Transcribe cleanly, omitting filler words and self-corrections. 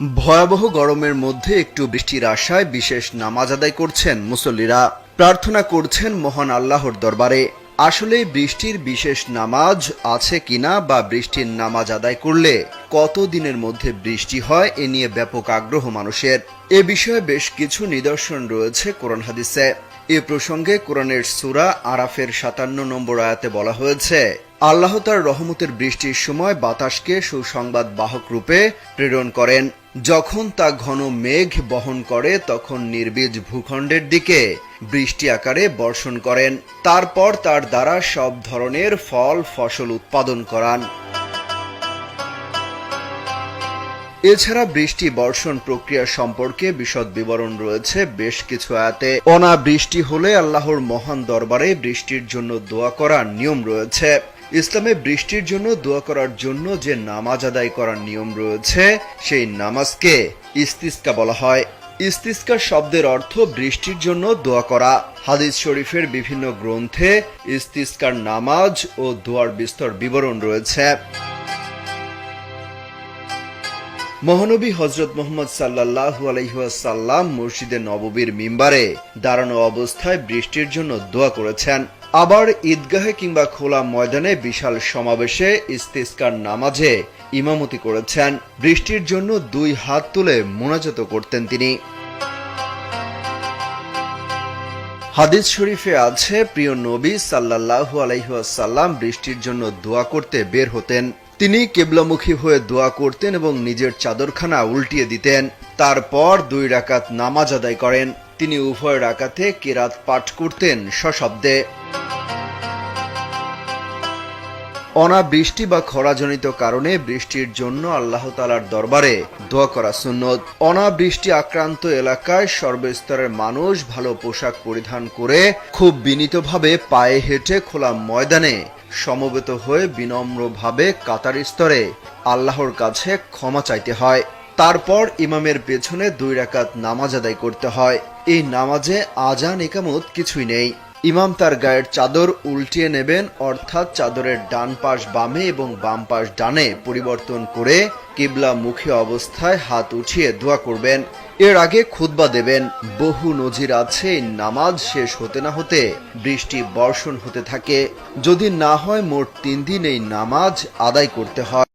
ভয়াবহ গরমের মধ্যে একটু বৃষ্টির আশায় বিশেষ নামাজ আদায় করছেন মুসল্লিরা। প্রার্থনা করছেন মহান আল্লাহর দরবারে। আসলে বৃষ্টির বিশেষ নামাজ আছে কিনা বা বৃষ্টির নামাজ আদায় করলে কত দিনের মধ্যে বৃষ্টি হয় এ নিয়ে ব্যাপক আগ্রহ মানুষের। এ বিষয়ে বেশ কিছু নিদর্শন রয়েছে কোরআন হাদিসে। এ প্রসঙ্গে কোরআনের সূরা আরাফের 57 নম্বর আয়াতে বলা হয়েছে, আল্লাহ তার রহমতের বৃষ্টির সময় বাতাসকে সুসংবাদ বাহক রূপে প্রেরণ করেন। যখন তা ঘন মেঘ বহন করে তখন নির্বীজ ভূখণ্ডের দিকে বৃষ্টি আকারে বর্ষণ করেন। তারপর তার দ্বারা সব ধরনের ফল ফসল উৎপাদন করান। এছাড়া বৃষ্টি বর্ষণ প্রক্রিয়া সম্পর্কে বিশদ বিবরণ রয়েছে বেশ কিছু আয়াতে। অনাবৃষ্টি হলে আল্লাহর মহান দরবারে বৃষ্টির জন্য দোয়া করার নিয়ম রয়েছে। ইসলামে বৃষ্টির জন্য দোয়া করার জন্য যে নামাজ আদায় করার নিয়ম রয়েছে সেই নামাজকে ইস্তিসকা বলা হয়। ইস্তিসকা শব্দের অর্থ বৃষ্টির জন্য দোয়া করা। হাদিস শরীফের বিভিন্ন গ্রন্থে ইস্তিসকার নামাজ ও দোয়ার বিস্তর বিবরণ রয়েছে। মহানবী হযরত মুহাম্মদ সাল্লাল্লাহু আলাইহি ওয়াসাল্লাম মসজিদে নববীর মিম্বারে দাঁড়ানো অবস্থায় বৃষ্টির জন্য দোয়া করেছেন। আবার ঈদগাহে কিংবা খোলা ময়দানে বিশাল সমাবেশে ইস্তিসকার নামাজে ইমামতি করেছেন। বৃষ্টির জন্য 2 হাত তুলে মুনাজাত করতেন তিনি। হাদিস শরীফে আছে, প্রিয় নবী সাল্লাল্লাহু আলাইহি ওয়াসাল্লাম বৃষ্টির জন্য দোয়া করতে বের হতেন। তিনি কিবলামুখী হয়ে দোয়া করতেন এবং নিজের চাদরখানা উল্টিয়ে দিতেন। তারপর 2 রাকাত নামাজ আদায় করেন। তিনি উভয় রাকাতে কিরাত পাঠ করতেন সশব্দে। অনাবৃষ্টি বা খরাজনিত কারণে বৃষ্টির জন্য আল্লাহ তাআলার দরবারে দোয়া করা সুন্নত। অনাবৃষ্টি আক্রান্ত এলাকায় সর্বস্তরের মানুষ ভালো পোশাক পরিধান করে খুব বিনীতভাবে পায়ে হেঁটে খোলা ময়দানে সমবেত হয়ে বিনম্রভাবে কাতার স্তরে আল্লাহর কাছে ক্ষমা চাইতে হয়। তারপর ইমামের পেছনে 2 রাকাত নামাজ আদায় করতে হয়। এই নামাজে আজান ইকামত কিছুই নেই। ইমাম তার গায়ের চাদর উল্টিয়ে নেবেন, অর্থাৎ চাদরের ডান পাশ বামে এবং বাম পাশ ডানে পরিবর্তন করে কিবলামুখী অবস্থায় হাত উঠিয়ে দোয়া করবেন। এর আগে খুতবা দেবেন। বহু নজির আছে এই নামাজ শেষ হতে না হতে বৃষ্টি বর্ষণ হতে থাকে। যদি না হয় মোট 3 দিন এই নামাজ আদায় করতে হয়।